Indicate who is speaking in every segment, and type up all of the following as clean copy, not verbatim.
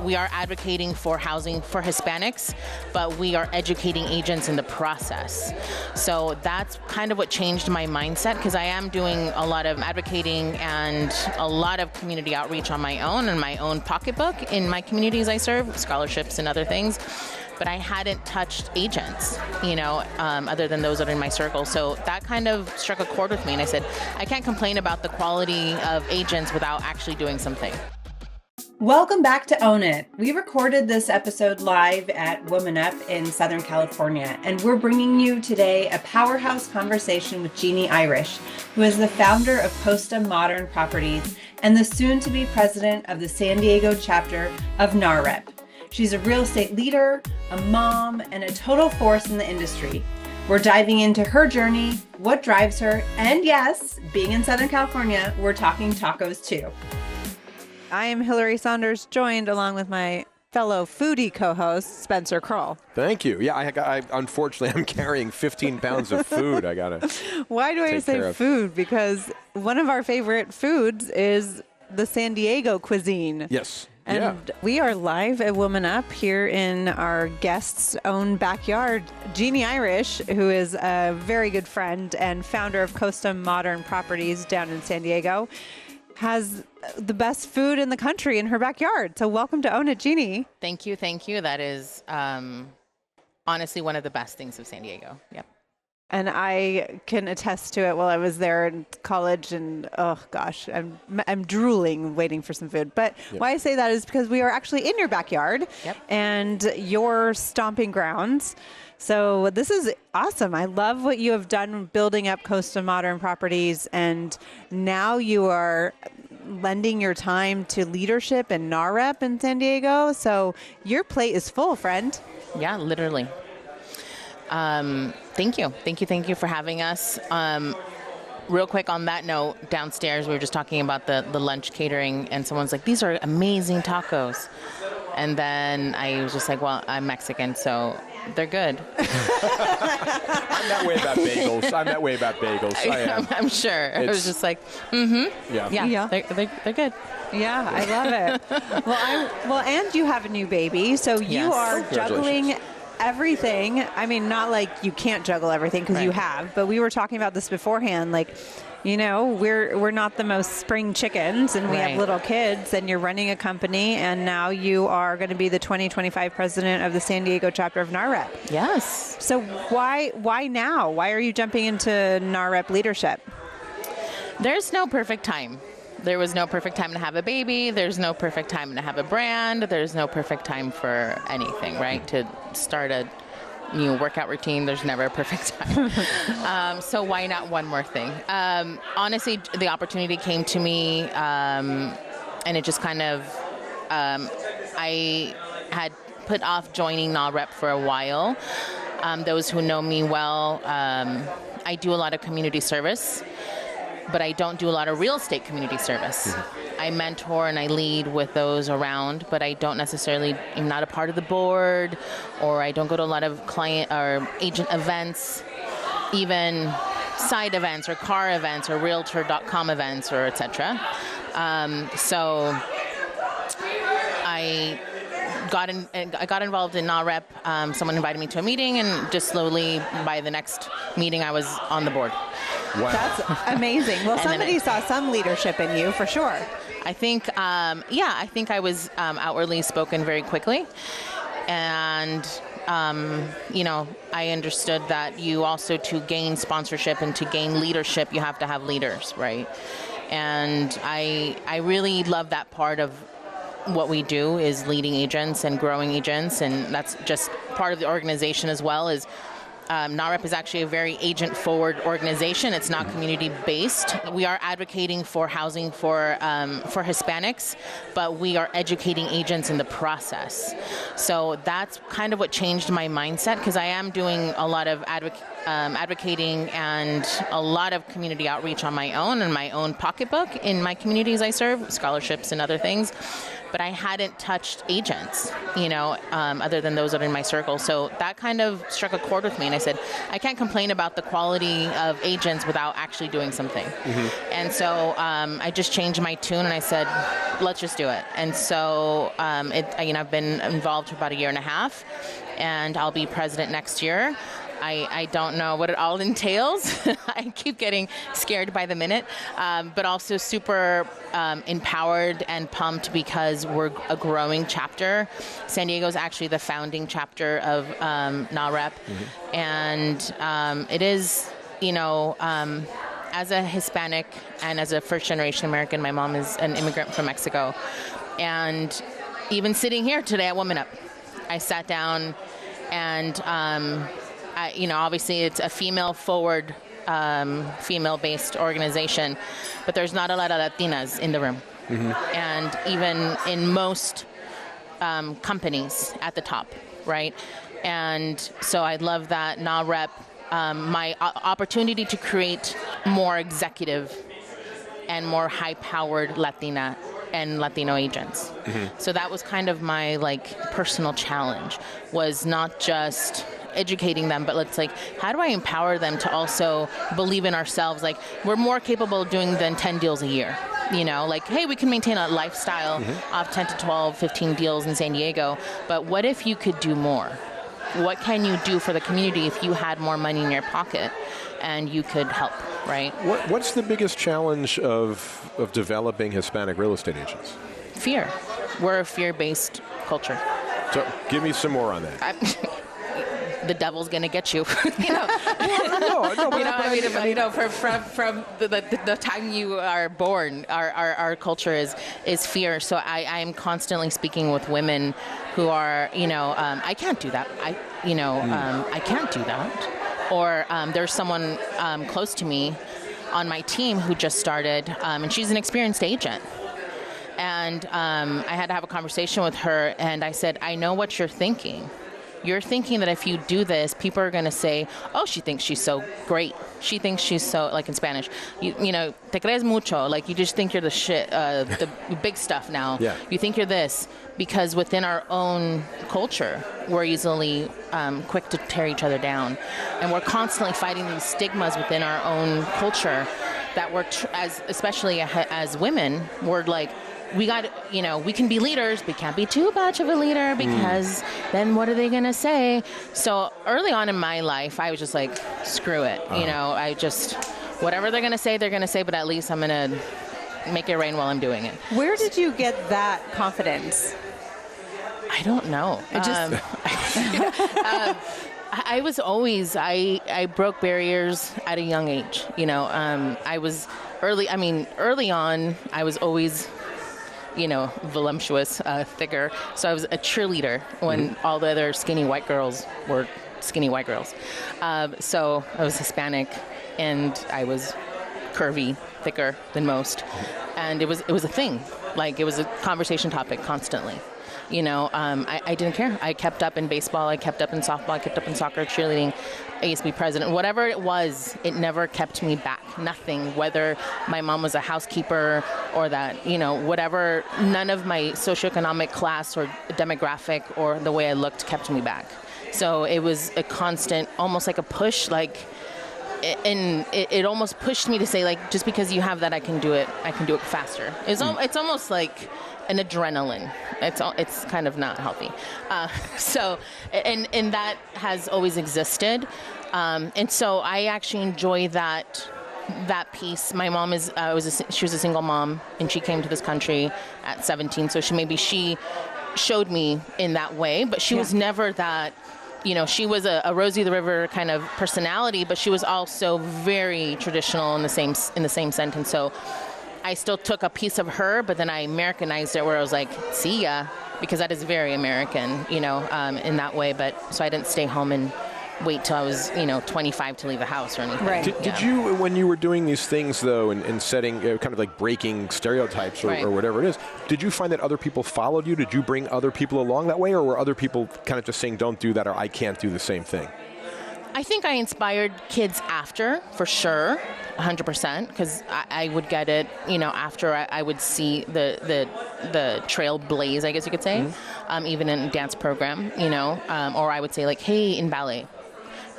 Speaker 1: we are advocating for housing for Hispanics, but we are educating agents in the process. So that's kind of what changed my mindset, because I am doing a lot of advocating and a lot of community outreach on my own and my own pocketbook in my communities I serve, scholarships and other things. But I hadn't touched agents, other than those that are in my circle. So that kind of struck a chord with me. And I said, I can't complain about the quality of agents without actually doing something.
Speaker 2: Welcome back to Own It. We recorded this episode live at WomanUP in Southern California, and we're bringing you today a powerhouse conversation with Genie Irish, who is the founder of Costa Modern Properties and the soon-to-be president of the San Diego chapter of NAREP. She's a real estate leader, a mom, and a total force in the industry. We're diving into her journey, what drives her, and yes, being in Southern California, we're talking tacos too.
Speaker 3: I am Hillary Saunders, joined along with my fellow foodie co-host, Spencer Kroll.
Speaker 4: Thank you. Yeah, I unfortunately, I'm carrying 15 pounds of food. I got to
Speaker 3: Why do I say food? Because one of our favorite foods is the San Diego cuisine.
Speaker 4: Yes.
Speaker 3: And we are live at WomanUP here in our guest's own backyard. Genie Irish, who is a very good friend and founder of Costa Modern Properties down in San Diego, has the best food in the country in her backyard. So welcome to Own It, Genie.
Speaker 1: Thank you. That is honestly one of the best things of San Diego. Yep.
Speaker 3: And I can attest to it while I was there in college, and oh gosh, I'm drooling waiting for some food. But why I say that is because we are actually in your backyard and your stomping grounds. So this is awesome. I love what you have done building up Costa Modern Properties, and now you are lending your time to leadership and NAREP in San Diego. So your plate is full, friend.
Speaker 1: Yeah, literally. Thank you for having us. Real quick on that note, downstairs we were just talking about the lunch catering, and someone's like, these are amazing tacos. And then I was just like, well, I'm Mexican, so they're good.
Speaker 4: I'm that way about bagels. I am.
Speaker 1: I'm sure. I was just like, yeah. They're good.
Speaker 3: Yeah, I love it. Well, and you have a new baby, so you are juggling everything. I mean, not like you can't juggle everything, because you have, but we were talking about this beforehand, like, we're not the most spring chickens, and we have little kids, and you're running a company, and now you are going to be the 2025 president of the San Diego chapter of NAREP.
Speaker 1: Yes.
Speaker 3: So why now? Why are you jumping into NAREP leadership?
Speaker 1: There's no perfect time. There was no perfect time to have a baby. There's no perfect time to have a brand. There's no perfect time for anything, right? To start a new workout routine, there's never a perfect time. So why not one more thing? Honestly, the opportunity came to me, and it just kind of, I had put off joining NAREP for a while. Those who know me well, I do a lot of community service, but I don't do a lot of real estate community service. Mm-hmm. I mentor and I lead with those around, but I don't necessarily, I'm not a part of the board, or I don't go to a lot of client or agent events, even side events or car events or realtor.com events or etc. So I got involved in NAREP. Someone invited me to a meeting, and just slowly by the next meeting I was on the board.
Speaker 4: Wow.
Speaker 3: That's amazing. Well, somebody saw some leadership in you for sure.
Speaker 1: I think, I think I was outwardly spoken very quickly. And, I understood that you also, to gain sponsorship and to gain leadership, you have to have leaders, right? And I really love that part of what we do, is leading agents and growing agents. And that's just part of the organization as well. Is NAREP is actually a very agent-forward organization. It's not community-based. We are advocating for housing for Hispanics, but we are educating agents in the process. So that's kind of what changed my mindset, because I am doing a lot of advocating and a lot of community outreach on my own and my own pocketbook in my communities I serve, scholarships and other things. But I hadn't touched agents, other than those that are in my circle. So that kind of struck a chord with me. And I said, I can't complain about the quality of agents without actually doing something. Mm-hmm. And so I just changed my tune and I said, let's just do it. And so I've been involved for about a year and a half, and I'll be president next year. I don't know what it all entails. I keep getting scared by the minute, but also super empowered and pumped because we're a growing chapter. San Diego is actually the founding chapter of NAREP, mm-hmm. and it is, as a Hispanic and as a first-generation American, my mom is an immigrant from Mexico, and even sitting here today at WomanUP, I sat down and obviously it's a female-forward, female-based organization, but there's not a lot of Latinas in the room. Mm-hmm. And even in most companies at the top, right? And so I love that NAREP, my opportunity to create more executive and more high-powered Latina and Latino agents. Mm-hmm. So that was kind of my personal challenge, was not just educating them, but how do I empower them to also believe in ourselves? We're more capable of doing than 10 deals a year. Hey, we can maintain a lifestyle mm-hmm. of 10 to 12, 15 deals in San Diego, but what if you could do more? What can you do for the community if you had more money in your pocket and you could help, right?
Speaker 4: What's the biggest challenge of developing Hispanic real estate agents?
Speaker 1: Fear. We're a fear-based culture.
Speaker 4: So give me some more on that.
Speaker 1: The devil's going to get you. From the time you are born, our culture is fear. So I am constantly speaking with women who are, I can't do that. I can't do that. Or there's someone close to me on my team who just started, and she's an experienced agent. And I had to have a conversation with her, and I said, I know what you're thinking. You're thinking that if you do this, people are going to say, oh, she thinks she's so great. She thinks she's so, in Spanish, te crees mucho. You just think you're the shit, the big stuff now.
Speaker 4: Yeah.
Speaker 1: You think you're this. Because within our own culture, we're easily quick to tear each other down. And we're constantly fighting these stigmas within our own culture that we're, especially as women, we're we got, we can be leaders, but can't be too much of a leader because then what are they going to say? So early on in my life, I was just screw it. I just, whatever they're going to say, but at least I'm going to make it rain while I'm doing it.
Speaker 3: Where did you get that confidence?
Speaker 1: I don't know. I was always, I broke barriers at a young age. I was early on, I was always voluptuous, thicker. So I was a cheerleader when mm-hmm. all the other skinny white girls were skinny white girls. So I was Hispanic, and I was curvy, thicker than most. And it was a thing. It was a conversation topic constantly. I didn't care. I kept up in baseball. I kept up in softball. I kept up in soccer, cheerleading. I used to be president. Whatever it was, it never kept me back. Nothing. Whether my mom was a housekeeper or that, whatever, none of my socioeconomic class or demographic or the way I looked kept me back. So it was a constant, almost like a push, and it almost pushed me to say, just because you have that, I can do it faster. It's almost like an adrenaline. It's kind of not healthy. And that has always existed. And so I actually enjoy that piece. My mom she was a single mom, and she came to this country at 17. So she showed me in that way, but she was never that. She was a Rosie the River kind of personality, but she was also very traditional in the same sentence. So I still took a piece of her, but then I Americanized it, where I was see ya, because that is very American, in that way. But so I didn't stay home and wait till I was, 25 to leave the house or anything.
Speaker 3: Right.
Speaker 4: Did you, when you were doing these things, though, and setting, kind of breaking stereotypes or whatever it is, did you find that other people followed you? Did you bring other people along that way, or were other people kind of just saying, don't do that, or I can't do the same thing?
Speaker 1: I think I inspired kids after, for sure, 100%, because I would get it, after I would see the trail blaze, I guess you could say, even in a dance program, or I would say like, hey, in ballet,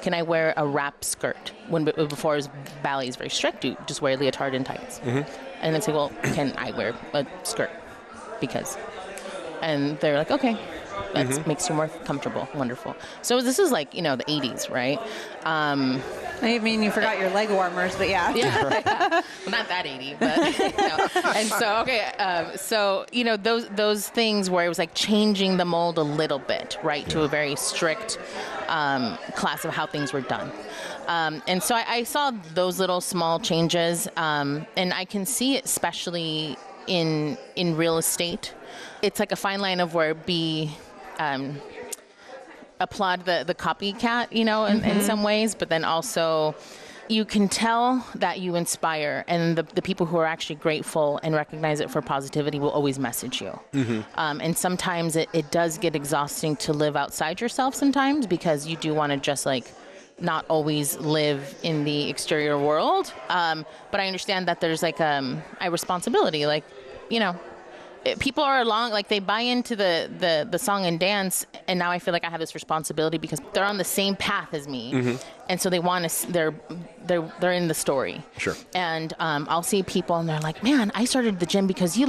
Speaker 1: can I wear a wrap skirt? Before ballet is very strict, you just wear leotard and tights. And then say, well, can I wear a skirt? And they're like, okay. That makes you more comfortable. Wonderful. So this is like, the 80s, right?
Speaker 3: I mean, you forgot your leg warmers, but yeah.
Speaker 1: Well, not that 80, but, And so, okay. Those things where it was like changing the mold a little bit, right? To a very strict class of how things were done. And so I saw those little small changes, and I can see it especially in real estate. It's like a fine line of where applaud the copycat, in some ways, but then also you can tell that you inspire, and the people who are actually grateful and recognize it for positivity will always message you. And sometimes it does get exhausting to live outside yourself sometimes, because you do want to just like not always live in the exterior world. But I understand that there's like a responsibility, like, people are along, like they buy into the song and dance, and now I feel like I have this responsibility because they're on the same path as me, and so they want to. They're in the story.
Speaker 4: Sure.
Speaker 1: And I'll see people, and they're like, "Man, I started the gym because you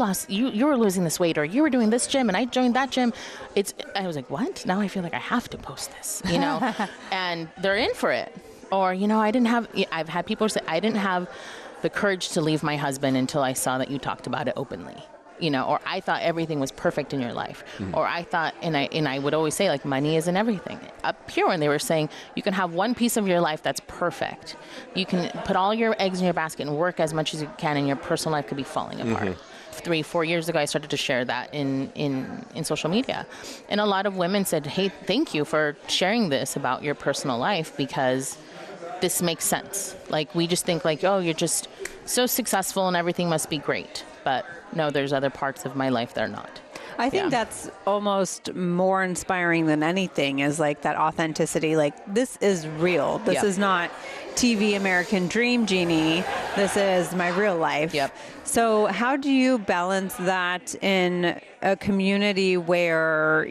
Speaker 1: were losing this weight, or you were doing this gym, and I joined that gym." I was like, "What?" Now I feel like I have to post this, and they're in for it. Or I've had people say, "I didn't have the courage to leave my husband until I saw that you talked about it openly." Or I thought everything was perfect in your life. Or I thought, and I would always say, like, money isn't everything. Up here when they were saying, you can have one piece of your life that's perfect. You can put all your eggs in your basket and work as much as you can, and your personal life could be falling apart. 3-4 years ago, I started to share that in social media. And a lot of women said, hey, thank you for sharing this about your personal life, because this makes sense. Like, we just think like, oh, you're just so successful and everything must be great. But no, there's other parts of my life that are not.
Speaker 3: I think that's almost more inspiring than anything, is like that authenticity. Like, this is real. This is not TV American Dream Genie. This is my real life. So how do you balance that in a community where,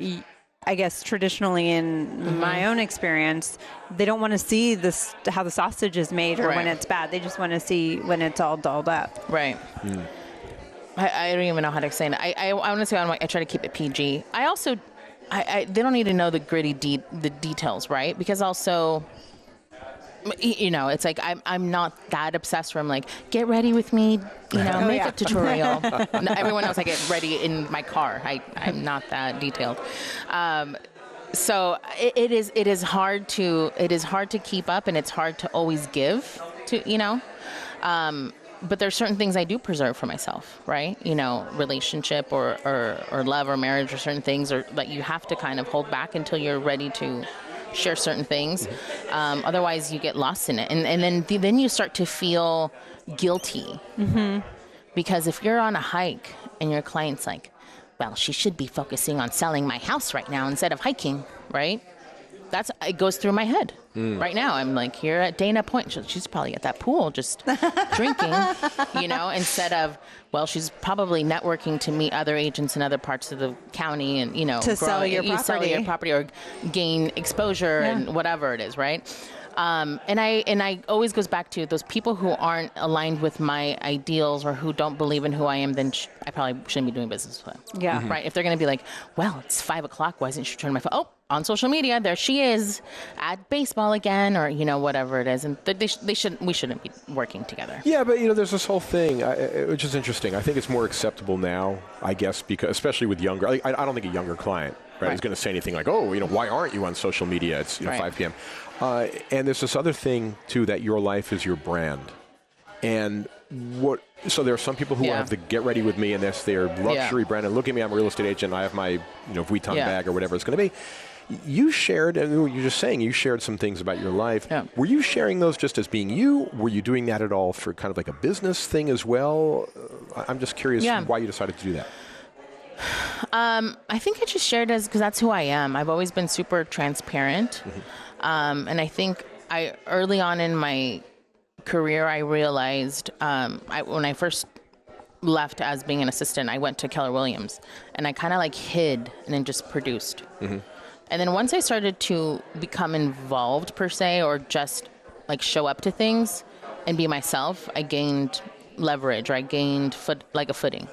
Speaker 3: I guess traditionally in my own experience, they don't want to see this, how the sausage is made, or when it's bad. They just want to see when it's all dolled up.
Speaker 1: Right. I don't even know how to explain it. I want to say I try to keep it PG. I also, they don't need to know the gritty the details, right? Because also, it's like I'm not that obsessed where I'm like, get ready with me, makeup tutorial. No, everyone else, I get ready in my car. I'm not that detailed. So it is hard to keep up, and it's hard to always give to, but there's certain things I do preserve for myself, right? Relationship or love or marriage, or certain things, or that you have to kind of hold back until you're ready to share certain things. Otherwise, you get lost in it, and then you start to feel guilty, because if you're on a hike and your client's like, well, she should be focusing on selling my house right now instead of hiking, right? It goes through my head. Right now, I'm like here at Dana Point. She's probably at that pool just drinking, instead of, well, she's probably networking to meet other agents in other parts of the county, and,
Speaker 3: to sell your
Speaker 1: property or gain exposure and whatever it is, right? And I always goes back to those people who aren't aligned with my ideals, or who don't believe in who I am, then I probably shouldn't be doing business with them.
Speaker 3: Yeah.
Speaker 1: Right. If they're going to be like, well, it's 5:00. Why isn't she turning my phone? Oh, on social media, there she is at baseball again, or, whatever it is. And we shouldn't be working together.
Speaker 4: Yeah. But, there's this whole thing, which is interesting. I think it's more acceptable now, I guess, because especially with younger, I don't think a younger client, right, is going to say anything like, oh, why aren't you on social media? It's 5 p.m. And there's this other thing, too, that your life is your brand. And so there are some people who have the get ready with me, and that's their luxury brand. And look at me, I'm a real estate agent. I have my Vuitton bag or whatever it's going to be. You shared, and you're just saying, you shared some things about your life. Yeah. Were you sharing those just as being you? Were you doing that at all for kind of like a business thing as well? I'm just curious why you decided to do that.
Speaker 1: I think I just shared because that's who I am. I've always been super transparent. And I think I early on in my career, I realized when I first left as being an assistant, I went to Keller Williams, and I kind of like hid and then just produced. And then once I started to become involved per se, or just like show up to things and be myself, I gained leverage, or I gained a footing.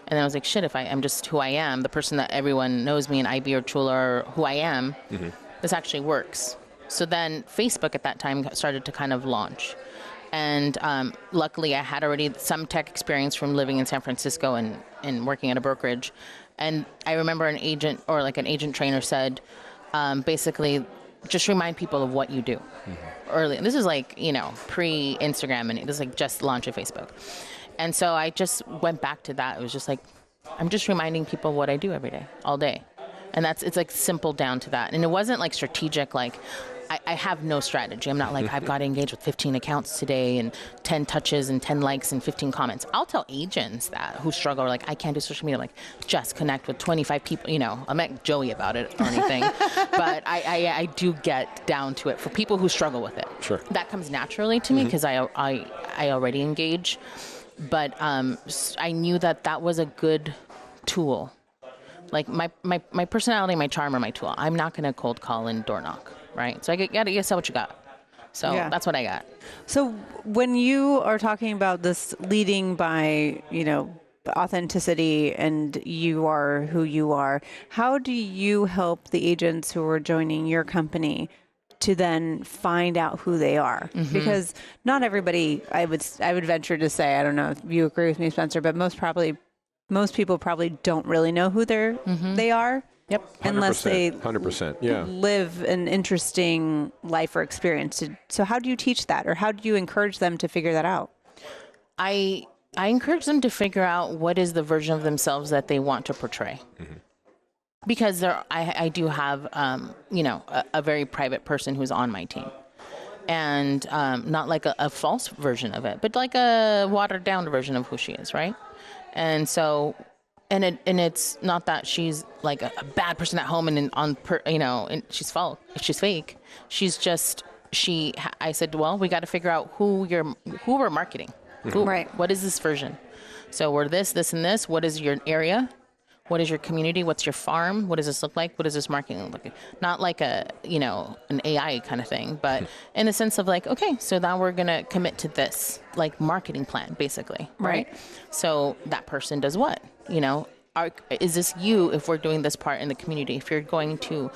Speaker 1: And then I was like, shit, if I am just who I am, the person that everyone knows me in IB or Chula, or who I am, this actually works. So then Facebook at that time started to kind of launch. And luckily, I had already some tech experience from living in San Francisco and working at a brokerage. And I remember an agent trainer said, basically, just remind people of what you do. Early. This is like, pre-Instagram, and this is like just launch of Facebook. And so I just went back to that. It was just like, I'm just reminding people what I do every day, all day. And it's like simple down to that. And it wasn't like strategic, like, I have no strategy. I'm not like, I've got to engage with 15 accounts today and 10 touches and 10 likes and 15 comments. I'll tell agents that who struggle, or like, I can't do social media, like, just connect with 25 people. I'm not Joey about it or anything, but I do get down to it for people who struggle with it.
Speaker 4: Sure. That
Speaker 1: comes naturally to me because I already engage. But I knew that was a good tool. Like my personality, my charm are my tool. I'm not going to cold call and door knock. Right. So I got to sell what you got. So that's what I got.
Speaker 3: So when you are talking about this leading by, authenticity, and you are who you are, how do you help the agents who are joining your company to then find out who they are? Because not everybody, I would venture to say, I don't know if you agree with me, Spencer, but most people probably don't really know who they are.
Speaker 1: Yep.
Speaker 4: 100%,
Speaker 3: Unless they
Speaker 4: 100%,
Speaker 3: live an interesting life or experience. So how do you teach that, or how do you encourage them to figure that out?
Speaker 1: I encourage them to figure out what is the version of themselves that they want to portray. Because I do have, a very private person who's on my team. And not like a false version of it, but like a watered down version of who she is, right? And so... And it's not that she's like a bad person at home and she's false. She's fake. She's just I said, well, we got to figure out who we're marketing.
Speaker 3: Right.
Speaker 1: What is this version? So we're this, and this. What is your area? What is your community? What's your farm? What does this look like? What does this marketing look like? Not like an AI kind of thing, but in the sense of like, okay, so now we're going to commit to this like marketing plan, basically. Right. So that person does what? Is this you if we're doing this part in the community? If you're going to,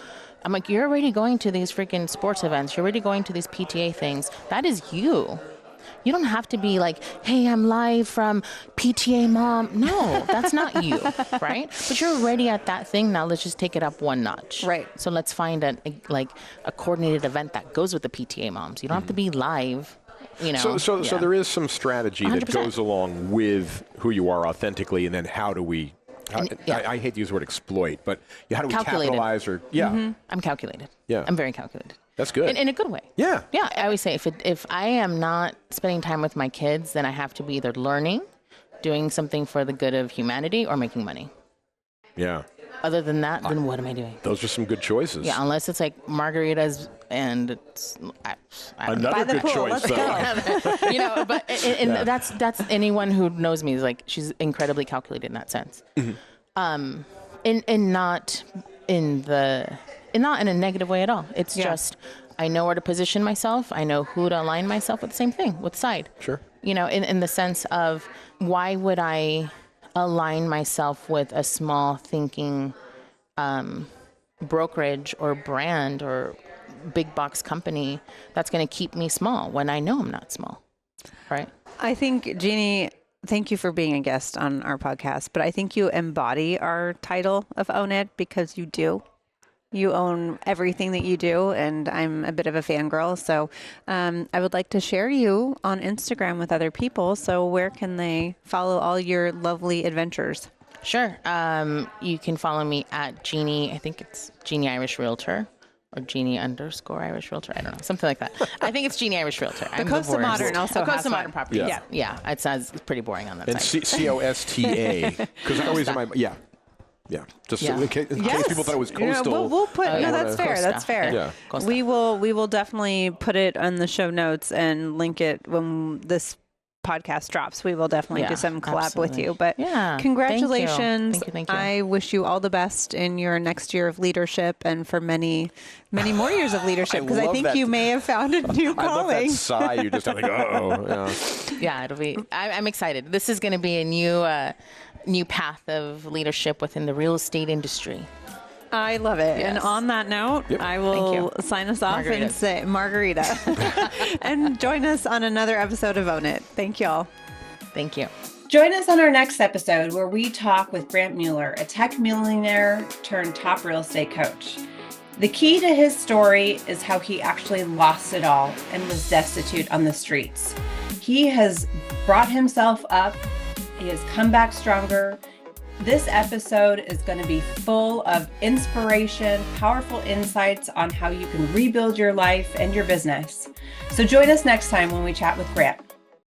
Speaker 1: I'm like, you're already going to these freaking sports events. You're already going to these PTA things. That is you. You don't have to be like, hey, I'm live from PTA mom. No, that's not you, right? But you're already at that thing. Now let's just take it up one notch.
Speaker 3: Right.
Speaker 1: So let's find a coordinated event that goes with the PTA moms. You don't have to be live.
Speaker 4: So there is some strategy 100%. That goes along with who you are authentically, and then how do we, I hate to use the word exploit, but how do we capitalize or,
Speaker 1: I'm calculated.
Speaker 4: Yeah.
Speaker 1: I'm very calculated.
Speaker 4: That's good.
Speaker 1: In a good way.
Speaker 4: Yeah.
Speaker 1: Yeah. I always say if I am not spending time with my kids, then I have to be either learning, doing something for the good of humanity, or making money.
Speaker 4: Yeah.
Speaker 1: Other than that, then what am I doing?
Speaker 4: Those are some good choices.
Speaker 1: Yeah, unless it's like margaritas and it's
Speaker 4: another good choice, though.
Speaker 1: But that's anyone who knows me is like, she's incredibly calculated in that sense. And not in a negative way at all. It's just I know where to position myself. I know who to align myself with. The same thing with side.
Speaker 4: Sure.
Speaker 1: In the sense of, why would I align myself with a small thinking brokerage or brand or big box company that's going to keep me small when I know I'm not small, right?
Speaker 3: I think, Genie, thank you for being a guest on our podcast, but I think you embody our title of Own It, because you do. You own everything that you do, and I'm a bit of a fangirl. So I would like to share you on Instagram with other people. So where can they follow all your lovely adventures?
Speaker 1: Sure. You can follow me at Genie, I think it's Genie Irish Realtor, or Genie_Irish Realtor. I don't know, something like that. I think it's Genie Irish Realtor.
Speaker 3: The Costa Modern also has
Speaker 1: Costa Modern Properties.
Speaker 4: Yeah.
Speaker 1: Yeah. It sounds pretty boring on that
Speaker 4: and
Speaker 1: side.
Speaker 4: COSTA, because I always am Yeah, just
Speaker 1: Yeah.
Speaker 4: in case people thought it was
Speaker 3: You know,
Speaker 4: coastal.
Speaker 3: we'll put.
Speaker 1: yeah.
Speaker 3: No, that's fair.
Speaker 1: Costa.
Speaker 3: That's fair.
Speaker 4: Yeah.
Speaker 1: Costa.
Speaker 3: We will definitely put it on the show notes and link it when this podcast drops. We will definitely do some collab with you. But
Speaker 1: yeah,
Speaker 3: congratulations.
Speaker 1: Thank you.
Speaker 3: I wish you all the best in your next year of leadership and for many more years of leadership, because I
Speaker 4: love
Speaker 3: think
Speaker 4: that.
Speaker 3: you may have found a new
Speaker 4: I love that
Speaker 3: calling.
Speaker 4: sigh. You just have like, yeah.
Speaker 1: Yeah, it'll be. I'm excited. This is going to be a new path of leadership within the real estate industry.
Speaker 3: I love it.
Speaker 1: Yes.
Speaker 3: And on that note,
Speaker 4: Yep.
Speaker 3: I will sign us off and
Speaker 1: Margaritas.
Speaker 3: say margarita. And join us on another episode of Own It. Thank y'all.
Speaker 1: Thank you.
Speaker 2: Join us on our next episode where we talk with Grant Mueller, a tech millionaire turned top real estate coach. The key to his story is how he actually lost it all and was destitute on the streets. He has brought himself up. He has come back stronger. This episode is going to be full of inspiration, powerful insights on how you can rebuild your life and your business. So join us next time when we chat with Grant.